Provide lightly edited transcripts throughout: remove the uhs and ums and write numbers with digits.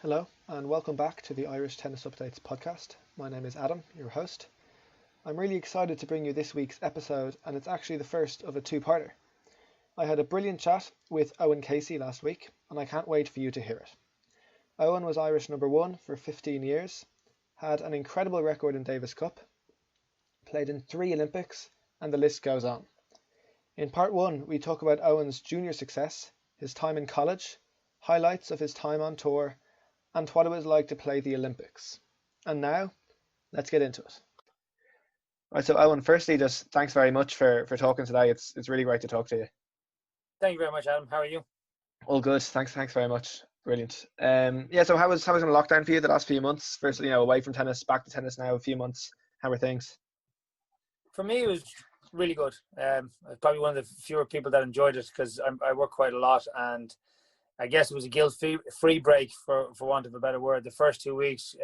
Hello, and welcome back to the Irish Tennis Updates podcast. My name is Adam, your host. I'm really excited to bring you this week's episode, and it's actually the first of a two-parter. I had a brilliant chat with Owen Casey last week, and I can't wait for you to hear it. Owen was Irish number one for 15 years, had an incredible record in Davis Cup, played in 3 Olympics, and the list goes on. In part one, we talk about Owen's junior success, his time in college, highlights of his time on tour, and what it was like to play the Olympics. And now, let's get into it. Right, so Owen, firstly, just thanks very much for talking today. It's really great to talk to you. Thank you very much, Adam. How are you? All good. Thanks very much. Brilliant. So how was in lockdown for you the last few months? First, away from tennis, back to tennis now, a few months. How are things? For me, it was really good. I was probably one of the fewer people that enjoyed it because I work quite a lot, and I guess it was a guilt-free break, for want of a better word. The first 2 weeks,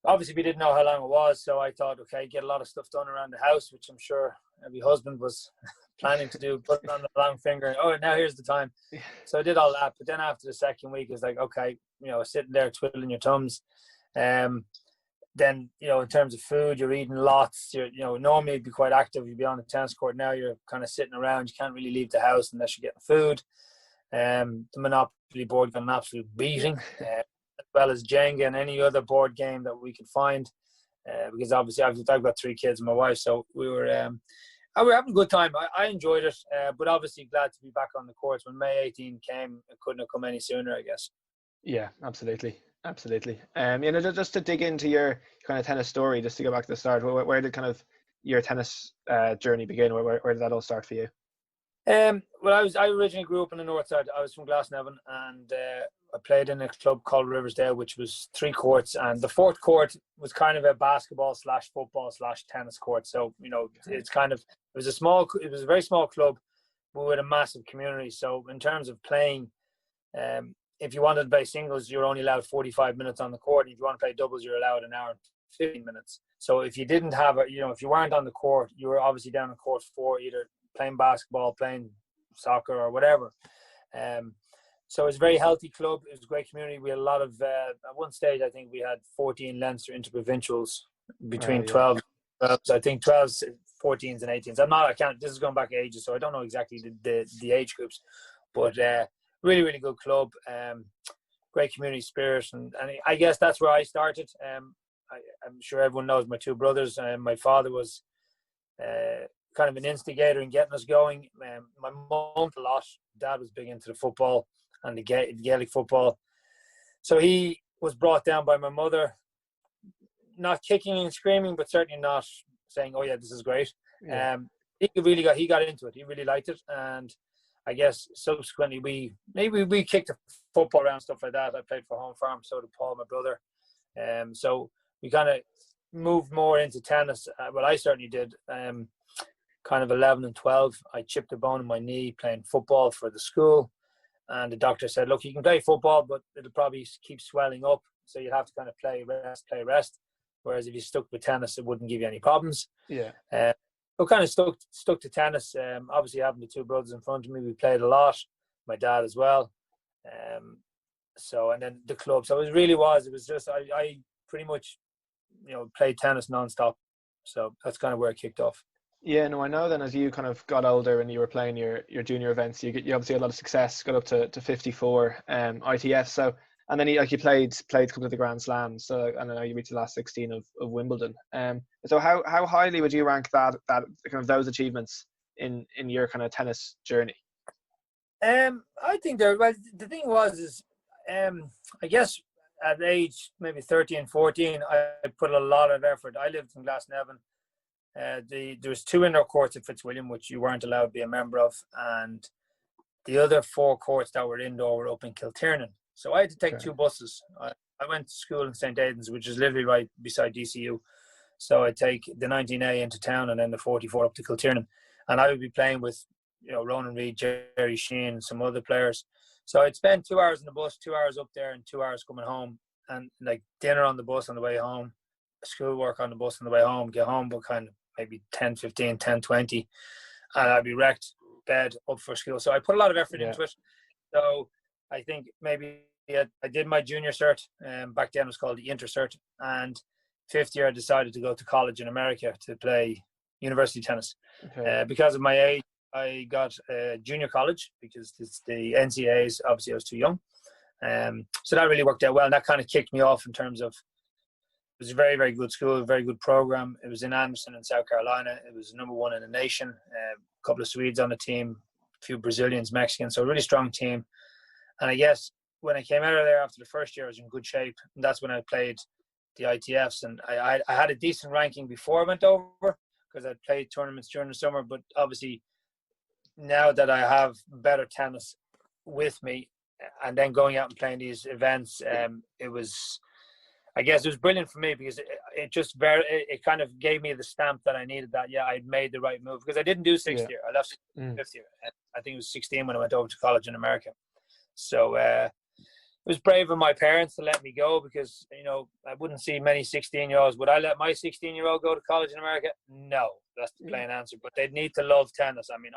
obviously we didn't know how long it was, so I thought, okay, get a lot of stuff done around the house, which I'm sure every husband was planning to do, putting on the long finger. Oh, now here's the time. Yeah. So I did all that, but then after the second week, it's like, okay, sitting there twiddling your thumbs. Then, in terms of food, you're eating lots. Normally you'd be quite active. You'd be on the tennis court. Now you're kind of sitting around. You can't really leave the house unless you're getting food. The Monopoly board got an absolute beating, as well as Jenga and any other board game that we could find. Because obviously I've got 3 kids and my wife, so we were having a good time. I enjoyed it, but obviously glad to be back on the courts. When May 18 came, it couldn't have come any sooner, I guess. Yeah, absolutely. Just to dig into your kind of tennis story, just to go back to the start, where did kind of your tennis journey begin? Where did that all start for you? Well, I originally grew up in the north side. I was from Glasnevin, and I played in a club called Riversdale, which was 3 courts, and the 4th court was kind of a basketball/football/tennis court. So it's kind of it was a very small club, but with a massive community. So in terms of playing, if you wanted to play singles, you're only allowed 45 minutes on the court. If you want to play doubles, you're allowed an hour and 15 minutes. So if you didn't have if you weren't on the court, you were obviously down on court 4, either playing basketball, playing soccer, or whatever. So it's a very healthy club. It was a great community. We had a lot of, at one stage, I think we had 14 Leinster interprovincials between 12, so I think 12s, 14s and 18s. This is going back ages, so I don't know exactly the age groups, but really, really good club. Great community spirit. And I guess that's where I started. I'm sure everyone knows my 2 brothers. My father was kind of an instigator in getting us going. My mum a lot. Dad was big into the football and the Gaelic football. So he was brought down by my mother, not kicking and screaming, but certainly not saying, "Oh yeah, this is great." Yeah. He got into it. He really liked it, and I guess subsequently we kicked the football around, stuff like that. I played for Home Farm, so did Paul, my brother. So we kind of moved more into tennis. Well, I certainly did. Kind of 11 and 12, I chipped a bone in my knee playing football for the school, and the doctor said, "Look, you can play football, but it'll probably keep swelling up, so you have to kind of play rest. Whereas if you stuck with tennis, it wouldn't give you any problems." Yeah. So kind of stuck to tennis. Obviously, having the 2 brothers in front of me, we played a lot. My dad as well. And then the club. So it was just I pretty much played tennis nonstop. So that's kind of where it kicked off. Yeah, no, I know then as you kind of got older and you were playing your junior events, you obviously had a lot of success, got up to 54 ITF. So, and then you played a couple of the Grand Slams. So, and I know you reached the last 16 of Wimbledon. So how highly would you rank that kind of those achievements in your kind of tennis journey? I think the thing is, I guess at age maybe 13, 14, I put a lot of effort. I lived in Glasnevin. There was 2 indoor courts at Fitzwilliam, which you weren't allowed to be a member of, and the other 4 courts that were indoor were up in Kiltiernan. So I had to take 2 buses. I went to school in St. Aidan's, which is literally right beside DCU. So I'd take the 19A into town and then the 44 up to Kiltiernan. And I would be playing with, Ronan Reid, Jerry Sheen, and some other players. So I'd spend 2 hours in the bus, 2 hours up there and 2 hours coming home, and like dinner on the bus on the way home, schoolwork on the bus on the way home, get home by kind of maybe 10:15, 10:20, and I'd be wrecked, bed, up for school. So I put a lot of effort into it. So I think maybe I did my junior cert, back then it was called the inter cert, and fifth year I decided to go to college in America to play university tennis. Okay. Because of my age, I got junior college because it's the NCAAs. Obviously, I was too young, so that really worked out well. And that kind of kicked me off in terms of, it was a very, very good school, a very good program. It was in Anderson in South Carolina. It was number one in the nation. A couple of Swedes on the team, a few Brazilians, Mexicans, so a really strong team. And I guess when I came out of there after the first year, I was in good shape. And that's when I played the ITFs. And I had a decent ranking before I went over because I played tournaments during the summer. But obviously, now that I have better tennis with me and then going out and playing these events, I guess it was brilliant for me because it kind of gave me the stamp that I needed, that I'd made the right move, because I didn't do sixth year. I left fifth year. I think it was 16 when I went over to college in America. So it was brave of my parents to let me go, because I wouldn't see many 16-year-olds. Would I let my 16-year-old go to college in America? No, that's the plain answer. But they'd need to love tennis. I mean,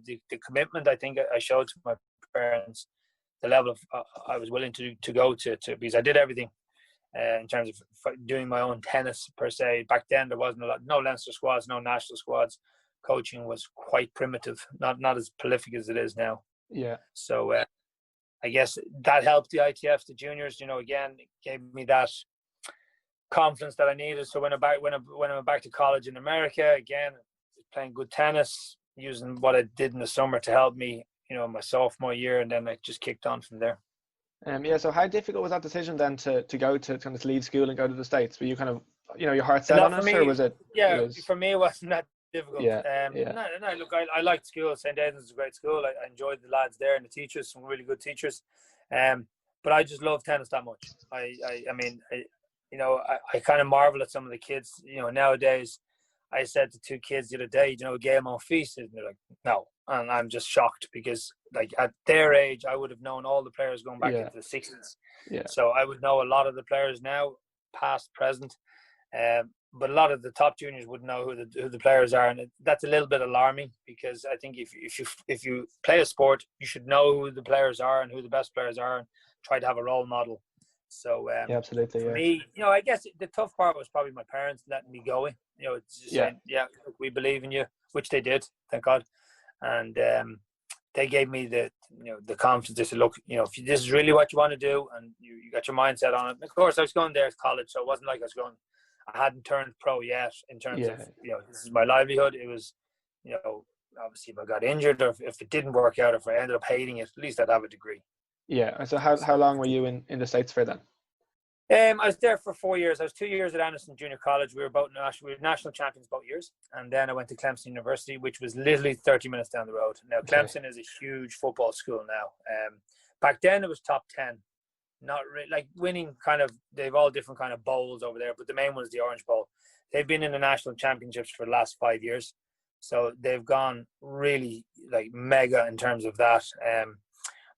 the commitment I think I showed to my parents, the level of I was willing to go to because I did everything. In terms of doing my own tennis per se. Back then there wasn't no Leinster squads, no national squads. Coaching was quite primitive, not as prolific as it is now. Yeah. So I guess that helped the ITFs, the juniors. Again, it gave me that confidence that I needed. So when I went back to college in America, again, playing good tennis, using what I did in the summer to help me, my sophomore year, and then I just kicked on from there. So how difficult was that decision then to go to kind of leave school and go to the States? Were you kind of, your heart set on it, or was it? Yeah, for me it wasn't that difficult. Yeah. No, look, I liked school. St. Aidan's is a great school. I enjoyed the lads there and the teachers, some really good teachers. But I just love tennis that much. I mean, I kind of marvel at some of the kids. Nowadays, I said to two kids the other day, game on feet, and they're like, no. And I'm just shocked because, like, at their age, I would have known all the players going back into the 60s. Yeah. So I would know a lot of the players now, past, present. But a lot of the top juniors wouldn't know who the players are, and that's a little bit alarming, because I think if you play a sport, you should know who the players are and who the best players are, and try to have a role model. So absolutely. For me, I guess the tough part was probably my parents letting me go. It's just saying, look, we believe in you, which they did, thank God. And they gave me the confidence. They said, look, if this is really what you want to do, and you got your mindset on it. And of course, I was going there to college, so it wasn't like I hadn't turned pro yet in terms of, this is my livelihood. It was, obviously if I got injured, or if it didn't work out, if I ended up hating it, at least I'd have a degree. Yeah. And so how long were you in the States for then? I was there for 4 years. I was 2 years at Anderson Junior College. We were national champions both years. And then I went to Clemson University, which was literally 30 minutes down the road. Now, Clemson is a huge football school now. Back then, it was top 10. Not really, like winning they've all different kind of bowls over there, but the main one is the Orange Bowl. They've been in the national championships for the last 5 years. So they've gone really like mega in terms of that.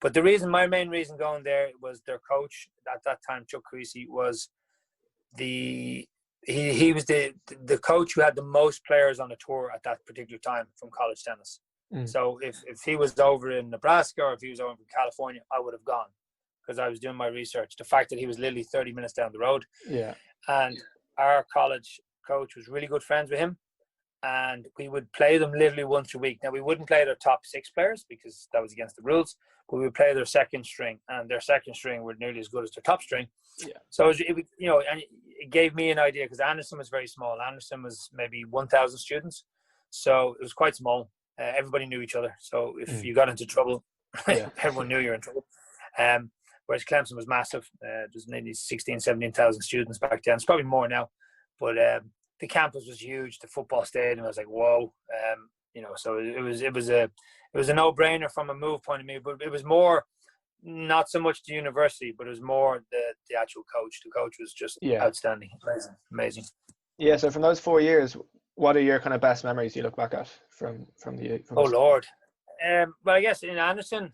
But my main reason going there was their coach at that time, Chuck Creasy, was he was the coach who had the most players on the tour at that particular time from college tennis. So if he was over in Nebraska, or if he was over in California, I would have gone, because I was doing my research. The fact that he was literally 30 minutes down the road. Yeah. And our college coach was really good friends with him. And we would play them literally once a week. Now, we wouldn't play their top 6 players because that was against the rules, but we would play their second string, and their second string were nearly as good as their top string. Yeah. So and it gave me an idea, because Anderson was very small. Anderson was maybe 1,000 students, so it was quite small. Everybody knew each other, so if you got into trouble, everyone knew you were in trouble. Whereas Clemson was massive. There's maybe 16,000, 17,000 students back then. It's probably more now, but the campus was huge. The football stadium, I was like, whoa. So it was a no-brainer from a move point of view, but it was more, not so much the university, but it was more the actual coach. The coach was just outstanding, amazing. Yeah. So from those 4 years, what are your kind of best memories you look back at from Lord. Well, I guess in Anderson,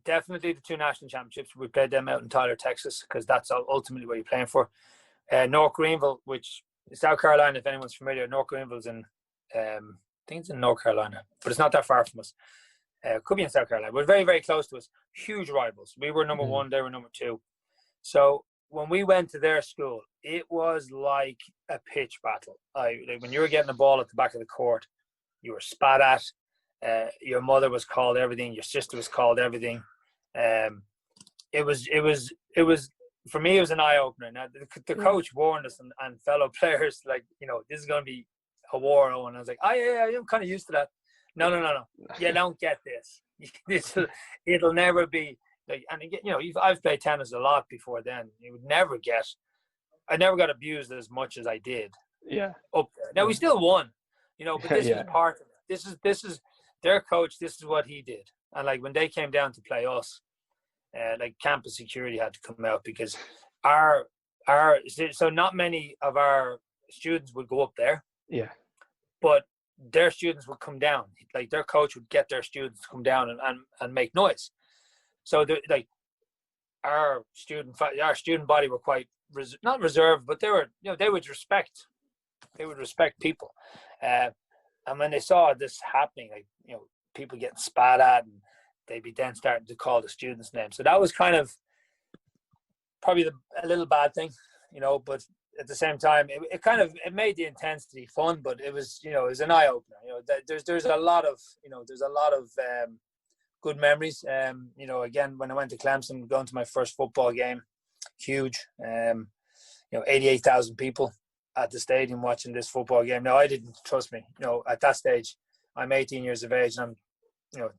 definitely the 2 national championships. We played them out in Tyler, Texas, because that's ultimately what you're playing for. North Greenville, which is South Carolina, if anyone's familiar. North Greenville's in, I think it's in North Carolina, but it's not that far from us. Could be in South Carolina. We're very, very close to us. Huge rivals. We were number one, they were number two. So when we went to their school, it was like a pitch battle. Like when you were getting a ball at the back of the court, you were spat at. Your mother was called everything. Your sister was called everything. It was for me. It was an eye opener. Now the coach warned us and fellow players, like, this is going to be a war. And I was like, yeah, I'm kind of used to that. No. You don't get this. It'll never be like. And again, I've played tennis a lot before then. You would never get. I never got abused as much as I did. Yeah. Up there. Now we still won, but this is part of it. This is their coach. This is what he did. And like when they came down to play us, like campus security had to come out because so not many of our students would go up there. Yeah. But their students would come down. Like their coach would get their students to come down and make noise. So like our student body were quite not reserved, but they were, they would respect people. And when they saw this happening, like, people getting spat at, and they'd be then starting to call the students' names. So that was kind of probably a little bad thing, but at the same time, it made the intensity fun, but it was, it was an eye opener. There's a lot of good memories. Again, when I went to Clemson, going to my first football game, huge. 88,000 people at the stadium watching this football game. Now, I didn't, trust me. At that stage, I'm 18 years of age, and I'm,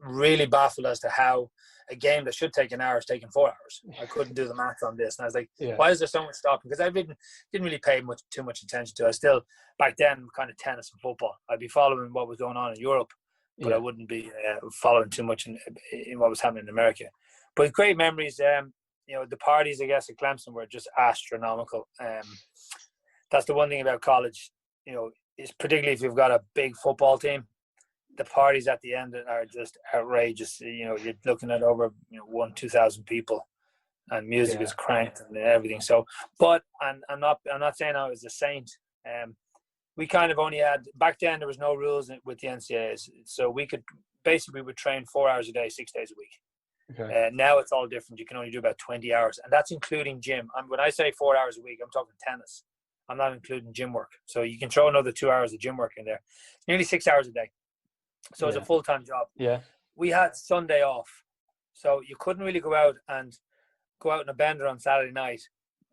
really baffled as to how a game that should take an hour is taking 4 hours. I couldn't do the math on this, and I was like, why is there so much stopping? Because I didn't really pay too much attention to it. I still, back then, kind of tennis and football. I'd be following what was going on in Europe, but I wouldn't be following too much in what was happening in America. But great memories. The parties, I guess, at Clemson were just astronomical. That's the one thing about college, is particularly if you've got a big football team, the parties at the end are just outrageous. You're looking at over 2,000 people, and music is cranked and everything. So, but and I'm not saying I was a saint. We kind of only had, back then there was no rules with the NCAAs, so we would train 4 hours a day, 6 days a week. Okay. Now it's all different. You can only do about 20 hours, and that's including gym. When I say 4 hours a week, I'm talking tennis. I'm not including gym work. So you can throw another 2 hours of gym work in there. Nearly 6 hours a day. So it's a full-time job. Yeah. We had Sunday off, so you couldn't really go out in a bender on Saturday night,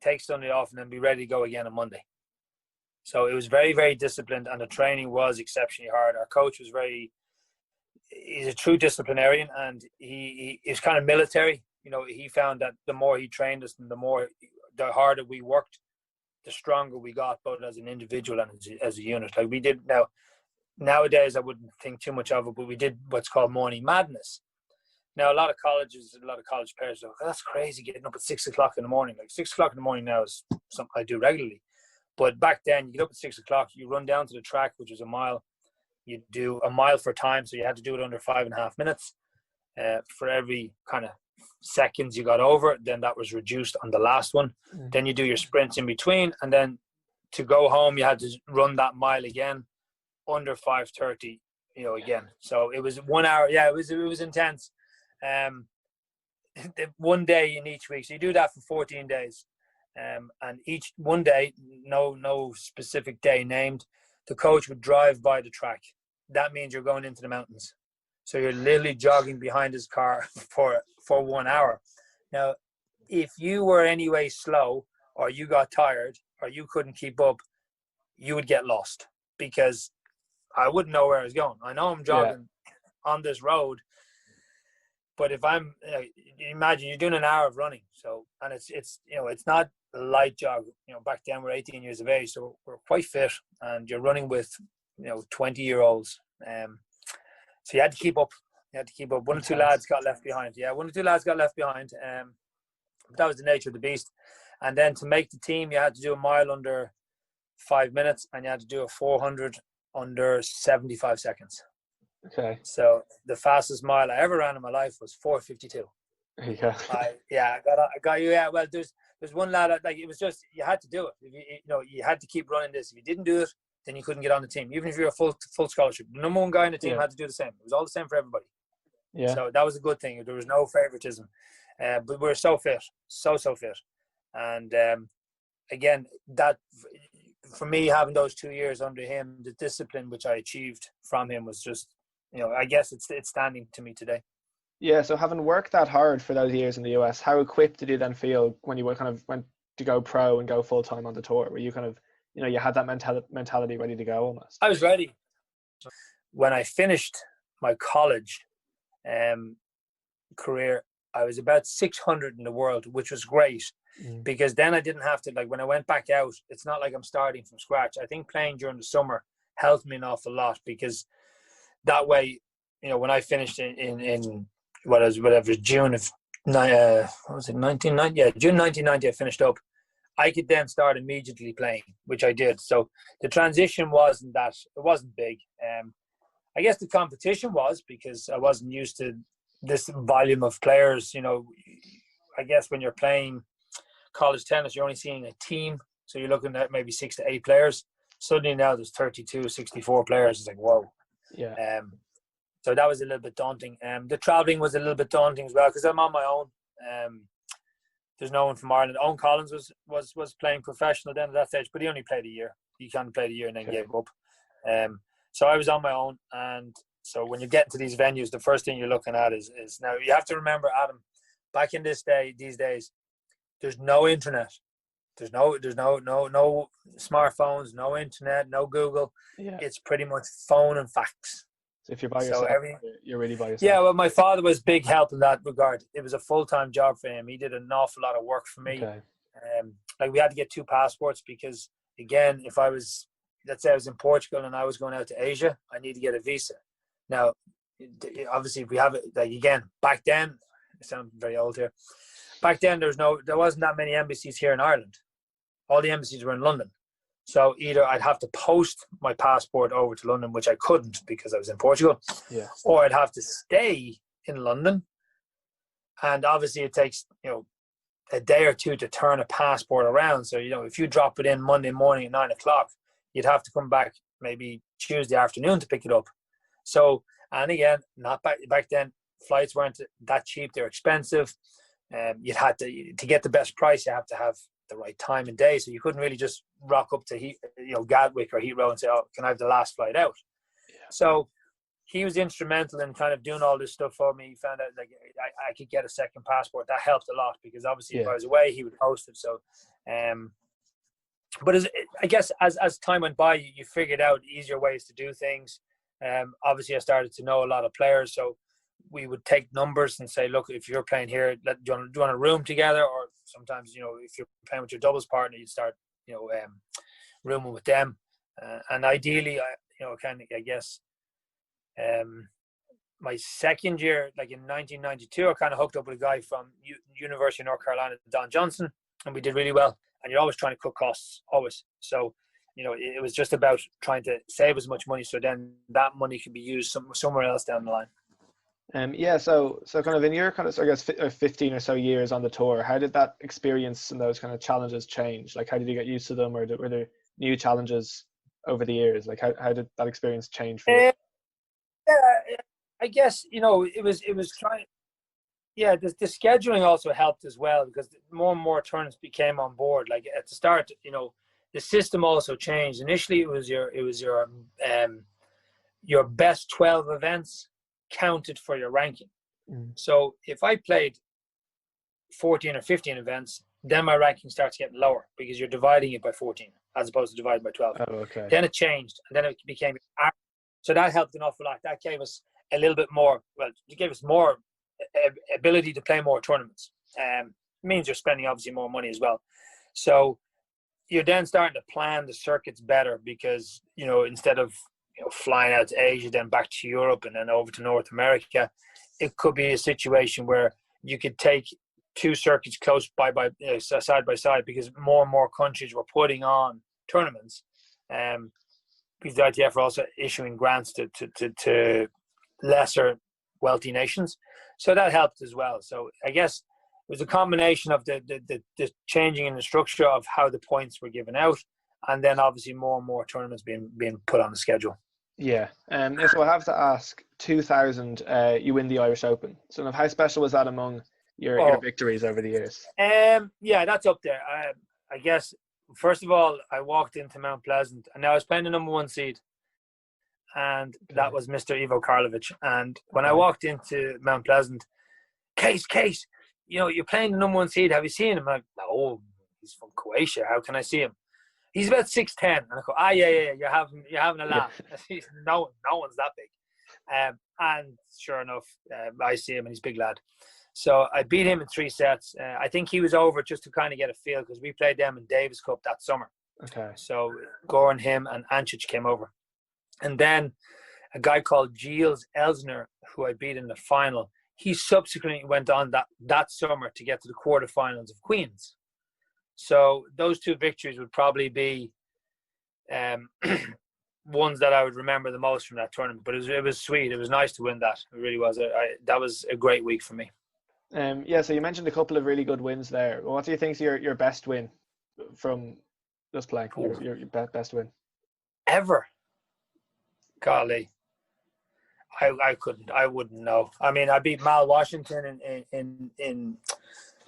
take Sunday off, and then be ready to go again on Monday. So it was very, very disciplined, and the training was exceptionally hard. Our coach was he's a true disciplinarian, and he is kind of military. He found that the more he trained us and the harder we worked, the stronger we got, both as an individual and as a unit. Like we did nowadays, I wouldn't think too much of it, but we did what's called morning madness. Now, a lot of college players are like, oh, that's crazy, getting up at 6 o'clock in the morning. Like 6 o'clock in the morning now is something I do regularly. But back then, you get up at 6 o'clock, you run down to the track, which is a mile. You do a mile for time, so you had to do it under 5.5 minutes. For every kind of seconds you got over, then that was reduced on the last one. Then you do your sprints in between, and then to go home, you had to run that mile again under 5:30. Again. So it was 1 hour. Yeah, it was intense. One day in each week, so you do that for 14 days. And each one day, no specific day named, the coach would drive by the track. That means you're going into the mountains. So you're literally jogging behind his car for 1 hour. Now, if you were anyway slow, or you got tired, or you couldn't keep up, you would get lost, because I wouldn't know where I was going. I know I'm jogging on this road, but if I'm, imagine you're doing an hour of running. So, and it's not a light jog. Back then we're 18 years of age, so we're quite fit, and you're running with 20-year-olds. So you had to keep up. One or two lads got left behind. Yeah, one or two lads got left behind. But that was the nature of the beast. And then to make the team, you had to do a mile under 5 minutes, and you had to do a 400 under 75 seconds. Okay. So the fastest mile I ever ran in my life was 4:52. Yeah. I got you. Yeah. Well, there's one lad, like, it was just, you had to do it. You had to keep running this. If you didn't do it, then you couldn't get on the team. Even if you're a full scholarship, the number one guy on the team Yeah. had to do the same. It was all the same for everybody. Yeah. So that was a good thing. There was no favoritism. But we were so fit, so fit. And again, that for me, having those 2 years under him, the discipline which I achieved from him was just, I guess it's standing to me today. Yeah, so having worked that hard for those years in the US, how equipped did you then feel when you kind of went to go pro and go full time on the tour? Were you kind of, you had that mentality ready to go almost? I was ready. When I finished my college career, I was about 600 in the world, which was great because then I didn't have to, like when I went back out, it's not like I'm starting from scratch. I think playing during the summer helped me an awful lot because that way, when I finished in June of what was it, 1990? Yeah, June 1990, I finished up. I could then start immediately playing, which I did. So the transition wasn't big. I guess the competition was because I wasn't used to this volume of players. I guess when you're playing college tennis, you're only seeing a team. So you're looking at maybe 6 to 8 players. Suddenly now there's 32, 64 players. It's like, whoa. Yeah. So that was a little bit daunting. The traveling was a little bit daunting as well because I'm on my own. There's no one from Ireland. Owen Collins was playing professional then at that stage, but he only played a year. He kind of played a year and then gave up. So I was on my own. And so when you get into these venues, the first thing you're looking at is now you have to remember, Adam, back in these days, there's no internet. There's no smartphones, no internet, no Google. Yeah. It's pretty much phone and fax. So if you're by yourself, you're really by yourself. Yeah, well, my father was big help in that regard. It was a full-time job for him. He did an awful lot of work for me. Okay. Like we had to get 2 passports because, again, if I was, let's say I was in Portugal and I was going out to Asia, I need to get a visa. Now, obviously, if we have it, like again, back then, I sound very old here. Back then, there wasn't that many embassies here in Ireland. All the embassies were in London. So either I'd have to post my passport over to London, which I couldn't because I was in Portugal, or I'd have to stay in London. And obviously it takes, a day or two to turn a passport around. So, if you drop it in Monday morning at 9 o'clock, you'd have to come back maybe Tuesday afternoon to pick it up. So, and again, not back then, flights weren't that cheap. They're expensive. You'd had to get the best price, you have to have the right time and day. So you couldn't really just rock up to Gatwick or Heathrow and say, "Oh, can I have the last flight out?" Yeah. So he was instrumental in kind of doing all this stuff for me. He found out like I could get a second passport. That helped a lot because obviously if I was away, he would post it. So, but I guess as time went by, you figured out easier ways to do things. Obviously, I started to know a lot of players, so we would take numbers and say, look, if you're playing here, do you want a room together? Or sometimes, if you're playing with your doubles partner, you'd start, rooming with them. And ideally, my second year, like in 1992, I kind of hooked up with a guy from University of North Carolina, Don Johnson, and we did really well. And you're always trying to cut costs, always. So, it was just about trying to save as much money so then that money could be used somewhere else down the line. So kind of in your kind of, I guess, 15 or so years on the tour, how did that experience and those kind of challenges change? Like, how did you get used to them, or were there new challenges over the years? Like, how did that experience change for you? Yeah, I guess, it was trying. Yeah, the scheduling also helped as well because more and more tournaments became on board. Like at the start, the system also changed. Initially, it was your best 12 events counted for your ranking. So if I played 14 or 15 events, then my ranking starts getting lower because you're dividing it by 14 as opposed to dividing by 12. Oh, okay. Then it changed, and then it became average. So that helped an awful lot. That gave us a little bit more. Well, it gave us more ability to play more tournaments. It means you're spending obviously more money as well. So you're then starting to plan the circuits better because instead of flying out to Asia, then back to Europe, and then over to North America, it could be a situation where you could take 2 circuits close by side by side because more and more countries were putting on tournaments. Because the ITF are also issuing grants to lesser wealthy nations, so that helped as well. So I guess it was a combination of the changing in the structure of how the points were given out, and then obviously more and more tournaments being put on the schedule. Yeah. So I have to ask, 2000, you win the Irish Open. So how special was that among your victories over the years? Yeah, that's up there. I guess, first of all, I walked into Mount Pleasant, and I was playing the number 1 seed, and that was Mr. Ivo Karlovic. And when I walked into Mount Pleasant, Case, you're playing the number 1 seed. Have you seen him? I'm like, no, he's from Croatia. How can I see him? He's about 6'10", and I go, yeah. You're having a laugh. Yeah. no one's that big. And sure enough, I see him, and he's a big lad. So I beat him in 3 sets. I think he was over just to kind of get a feel, because we played them in Davis Cup that summer. Okay. So Goran, him, and Ancic came over, and then a guy called Gilles Elsner, who I beat in the final. He subsequently went on that summer to get to the quarterfinals of Queens. So those 2 victories would probably be ones that I would remember the most from that tournament. But it was sweet. It was nice to win that. It really was. That was a great week for me. So you mentioned a couple of really good wins there. What do you think is your best win from just playing? Your best win ever? Golly, I wouldn't know. I mean, I beat Mal Washington in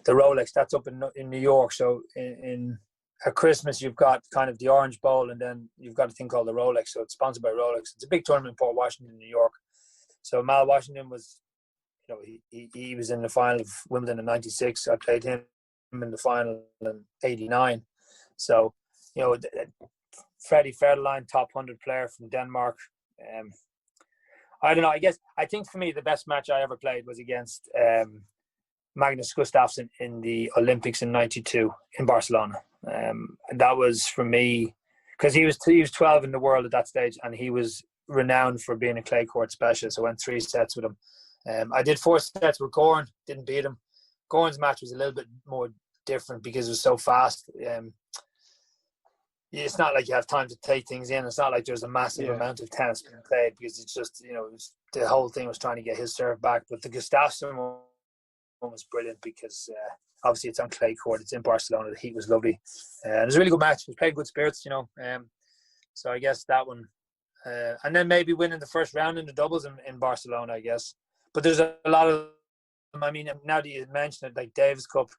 the Rolex. That's up in New York. So in at Christmas, you've got kind of the Orange Bowl, and then you've got a thing called the Rolex. So it's sponsored by Rolex. It's a big tournament in Port Washington, New York. So Mal Washington was, he was in the final of Wimbledon in '96. I played him in the final in '89. So, Freddie Federline, top 100 player from Denmark. I don't know. I think for me, the best match I ever played was against Magnus Gustafsson in the Olympics in '92 in Barcelona. And that was for me, because he was 12 in the world at that stage, and he was renowned for being a clay court specialist. I went 3 sets with him. I did 4 sets with Goran, didn't beat him. Goran's match was a little bit more different because it was so fast. It's not like you have time to take things in. It's not like there's a massive amount of tennis being played, because it's just, the whole thing was trying to get his serve back. But the Gustafsson one was brilliant because obviously it's on clay court. It's in Barcelona. The heat was lovely. It was a really good match. We played good spirits, so I guess that one. And then maybe winning the first round in the doubles in Barcelona, I guess. But there's a lot of them. I mean, now that you mentioned it, like Davis Cup,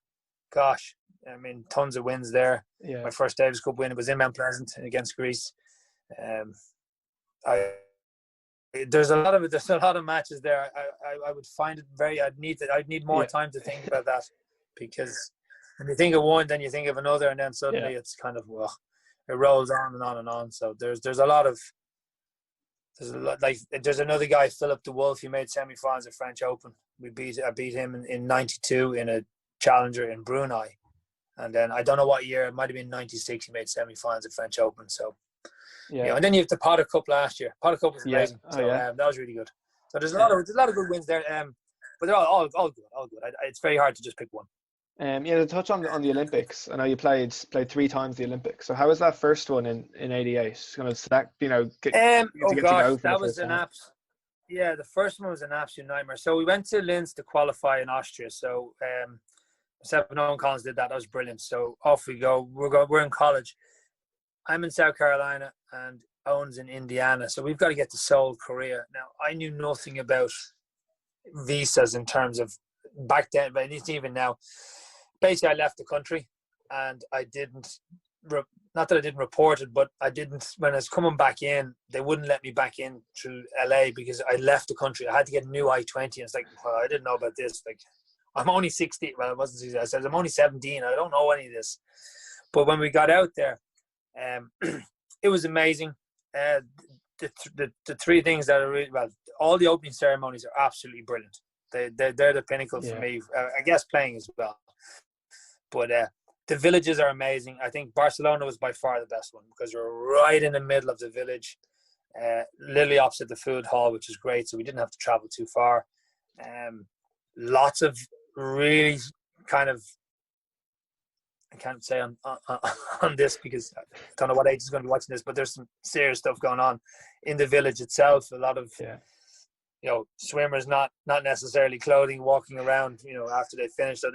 gosh, I mean, tons of wins there. Yeah. My first Davis Cup win, it was in Mount Pleasant against Greece. There's a lot of matches there. I would find it I'd need more time to think about that, because when you think of one, then you think of another, and then suddenly it's kind of, it rolls on and on and on. So there's a lot. Like there's another guy, Philip de Wolf. He made semi-finals at French Open. I beat him in '92 in a challenger in Brunei, and then I don't know what year. It might have been '96. He made semi-finals at French Open. So and then you have the Potter Cup last year. Potter Cup was amazing. That was really good. So there's a lot of good wins there. But they're all good. It's very hard to just pick one. To touch on the Olympics, I know you played 3 times the Olympics. So how was that first one in '88? Kind of select, that was an the first one was an absolute nightmare. So we went to Linz to qualify in Austria. So Sepp and Owen Collins did that. That was brilliant. So off we go. We're in college. I'm in South Carolina and Owen's in Indiana. So we've got to get to Seoul, Korea. Now, I knew nothing about visas in terms of back then, but it's even now. Basically, I left the country, and I didn't, not that I didn't report it, but I didn't, when I was coming back in, they wouldn't let me back in through LA because I left the country. I had to get a new I-20. And it's like, well, I didn't know about this. Like, I'm only 16. Well, it wasn't 16. I said, I'm only 17. I don't know any of this. But when we got out there, it was amazing. The 3 things that are really, well, all the opening ceremonies are absolutely brilliant. They're the pinnacle for me. I guess playing as well. But the villages are amazing. I think Barcelona was by far the best one because we're right in the middle of the village, literally opposite the food hall, which is great. So we didn't have to travel too far. Lots of really kind of, I can't say on this because I don't know what age is going to be watching this, but there's some serious stuff going on in the village itself. A lot of swimmers not necessarily clothing, walking around after they finish. So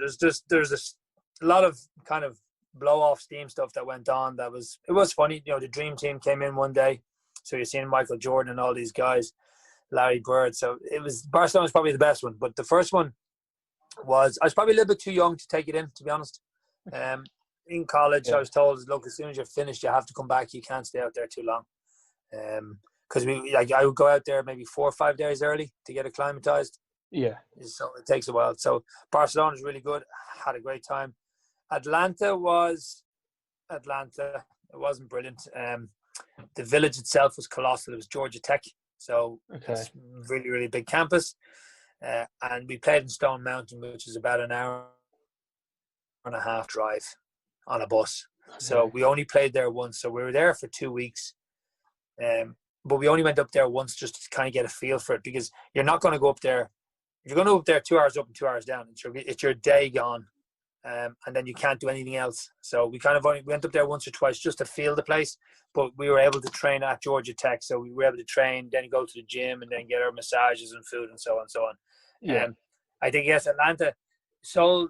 there's a lot of kind of blow-off steam stuff that went on. It was funny. You know, the dream team came in one day. So you're seeing Michael Jordan and all these guys, Larry Bird. So Barcelona was probably the best one. But the first one I was probably a little bit too young to take it in, to be honest. In college, I was told, look, as soon as you're finished, you have to come back. You can't stay out there too long. Because I would go out there maybe 4 or 5 days early to get acclimatized. Yeah. So it takes a while. So Barcelona is really good. Had a great time. Atlanta. It wasn't brilliant. The village itself was colossal. It was Georgia Tech. So it's really, really big campus. And we played in Stone Mountain, which is about an hour and a half drive on a bus. So we only played there once. So we were there for 2 weeks. But we only went up there once just to kind of get a feel for it, because you're not going to go up there. If you're going to go up there 2 hours up and 2 hours down, it's your day gone. And then you can't do anything else. So we kind of went up there once or twice just to feel the place. But we were able to train at Georgia Tech. So we were able to train, then go to the gym, and then get our massages and food and so on and so on. Yeah. I think, yes, Atlanta, Seoul,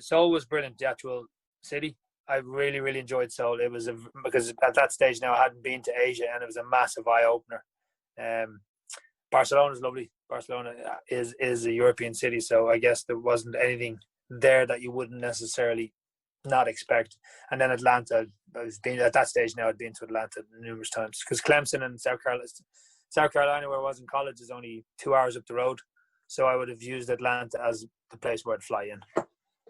Seoul was brilliant, the actual city. I really, really enjoyed Seoul. It was because at that stage now I hadn't been to Asia, and it was a massive eye-opener. Barcelona's lovely. Barcelona is a European city, so I guess there wasn't anything there that you wouldn't necessarily not expect. And then Atlanta, at that stage now, I'd been to Atlanta numerous times, because Clemson and South Carolina, where I was in college, is only 2 hours up the road. So I would have used Atlanta as the place where I'd fly in.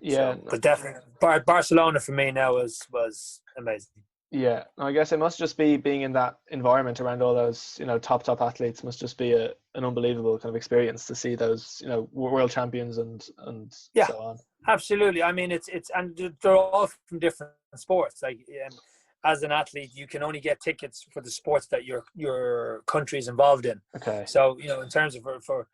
Yeah. So, but definitely, Barcelona for me now was amazing. Yeah, I guess it must just be being in that environment around all those, top athletes. Must just be an unbelievable kind of experience to see those, world champions and so on. Absolutely. I mean, it's and they're all from different sports. Like, as an athlete, you can only get tickets for the sports that your country is involved in. Okay. So in terms of for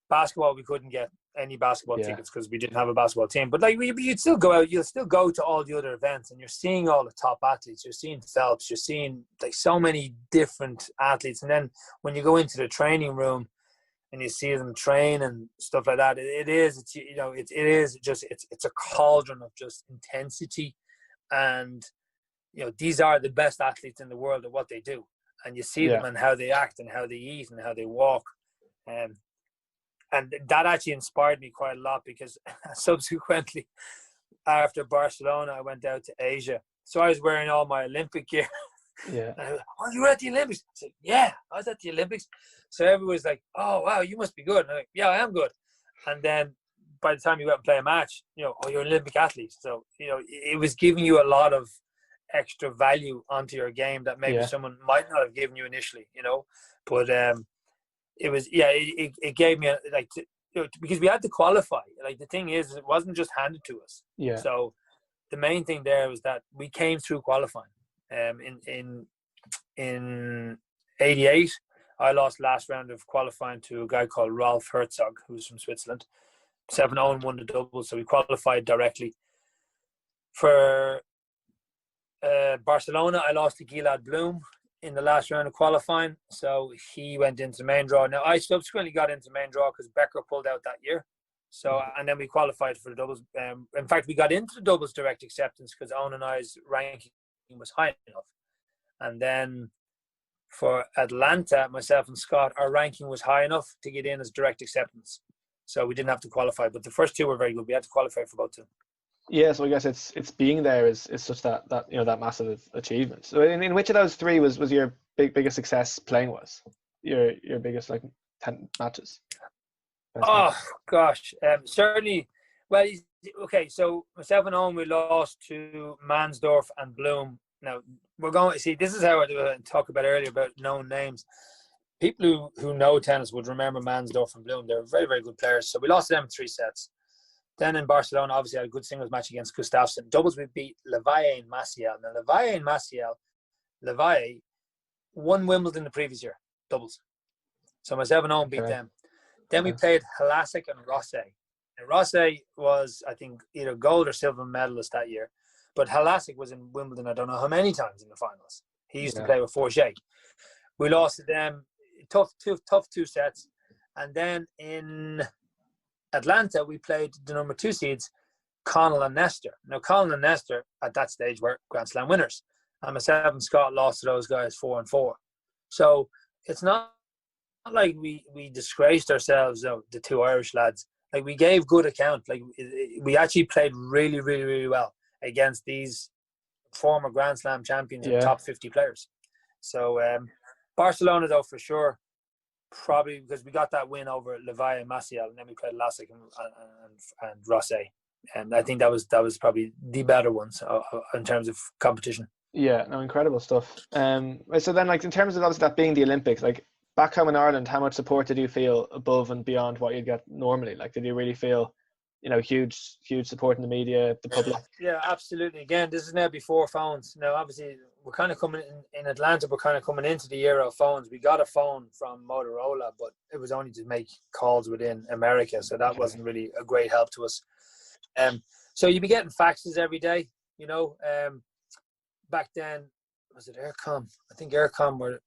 basketball, we couldn't get any basketball tickets because we didn't have a basketball team. But like, you'd still go out. You'll still go to all the other events, and you're seeing all the top athletes. You're seeing Phelps. You're seeing like so many different athletes. And then when you go into the training room and you see them train and stuff like that, it's a cauldron of just intensity. And these are the best athletes in the world at what they do, and you see them and how they act and how they eat and how they walk. And that actually inspired me quite a lot, because subsequently, after Barcelona, I went out to Asia. So I was wearing all my Olympic gear. Yeah. And I was like, "Oh, you were at the Olympics?" I said, "Yeah, I was at the Olympics." So everyone's like, "Oh, wow, you must be good." And I'm like, "Yeah, I am good." And then by the time you go out and play a match, "Oh, you're an Olympic athlete." So, it was giving you a lot of extra value onto your game that maybe someone might not have given you initially, But it was, it gave me because we had to qualify. Like, the thing is, it wasn't just handed to us. Yeah. So the main thing there was that we came through qualifying. In '88, I lost last round of qualifying to a guy called Rolf Herzog, who's from Switzerland. 7-0 won the double, so we qualified directly. For Barcelona, I lost to Gilad Bloom in the last round of qualifying, so he went into the main draw. Now, I subsequently got into the main draw because Becker pulled out that year. So, and then we qualified for the doubles. In fact, we got into the doubles direct acceptance because Owen and I's ranking was high enough. And then for Atlanta, myself and Scott, our ranking was high enough to get in as direct acceptance. So we didn't have to qualify, but the first two were very good. We had to qualify for both two. Yeah, so I guess it's being there is such that that massive achievement. So in which of those three was your biggest success playing? Was your biggest 10 matches? Oh gosh, certainly. Well, okay. So myself and Owen, we lost to Mansdorf and Bloom. Now we're going to see. This is how I talk about earlier about known names. People who know tennis would remember Mansdorf and Bloom. They're very, very good players. So we lost to them in 3 sets. Then in Barcelona, obviously, I had a good singles match against Gustafsson. Doubles, we beat Levaye and Maciel. Now, Levaye won Wimbledon the previous year, doubles. So myself and Owen beat them. Then we played Halasik and Rosset. And Rosset was, I think, either gold or silver medalist that year. But Halasik was in Wimbledon, I don't know how many times in the finals. He used to play with Forget. We lost to them, tough 2 sets. And then in Atlanta, we played the number 2 seeds, Connell and Nestor. Now, Connell and Nestor at that stage were Grand Slam winners. And myself and Scott lost to those guys 4-4. So it's not like we disgraced ourselves, the two Irish lads. Like, we gave good account. Like, we actually played really, really, really well against these former Grand Slam champions and top 50 players. So Barcelona, though, for sure, probably because we got that win over Levi and Maciel, and then we played Lassick and Rosset. And I think that was probably the better ones in terms of competition. Yeah, no, incredible stuff. So then, like, in terms of obviously that being the Olympics, like back home in Ireland, how much support did you feel above and beyond what you'd get normally? Like, did you really feel, huge support in the media, the public? Yeah, absolutely. Again, this is now before phones. Now, obviously, we're kind of coming in Atlanta. We're kind of coming into the era of phones. We got a phone from Motorola, but it was only to make calls within America, so that wasn't really a great help to us. So you'd be getting faxes every day. Back then, was it Aircom? I think Aircom were,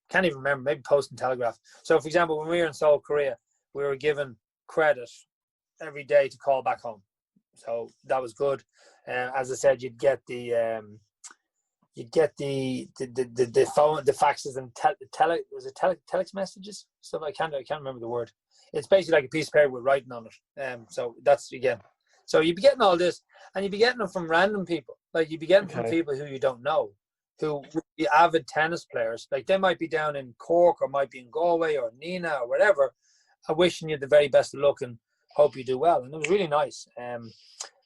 can't even remember, maybe Post and Telegraph. So, for example, when we were in Seoul, Korea, we were given credit every day to call back home. So that was good. As I said, you'd get the phone, the faxes, and telex messages. So I can't remember the word. It's basically like a piece of paper with writing on it. So that's, again. So you'd be getting all this, and you'd be getting them from random people. Like, you'd be getting from people who you don't know, who would be avid tennis players. Like, they might be down in Cork or might be in Galway or Nina or whatever, wishing you the very best of luck and hope you do well. And it was really nice.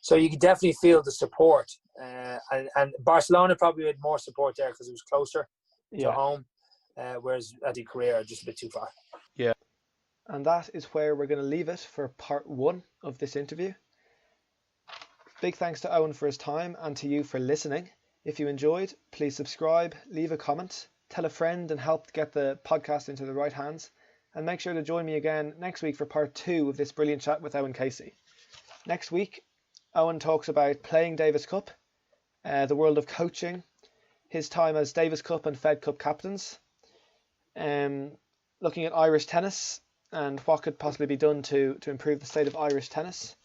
So you could definitely feel the support. And Barcelona probably had more support there because it was closer to home, whereas at the Korea, just a bit too far. Yeah. And that is where we're going to leave it for part 1 of this interview. Big thanks to Owen for his time and to you for listening. If you enjoyed, please subscribe, leave a comment, tell a friend, and help get the podcast into the right hands. And make sure to join me again next week for part 2 of this brilliant chat with Owen Casey. Next week, Owen talks about playing Davis Cup, the world of coaching, his time as Davis Cup and Fed Cup captains, looking at Irish tennis and what could possibly be done to improve the state of Irish tennis,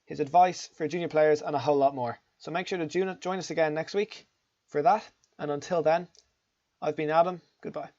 his advice for junior players, and a whole lot more. So make sure to join us again next week for that. And until then, I've been Adam. Goodbye.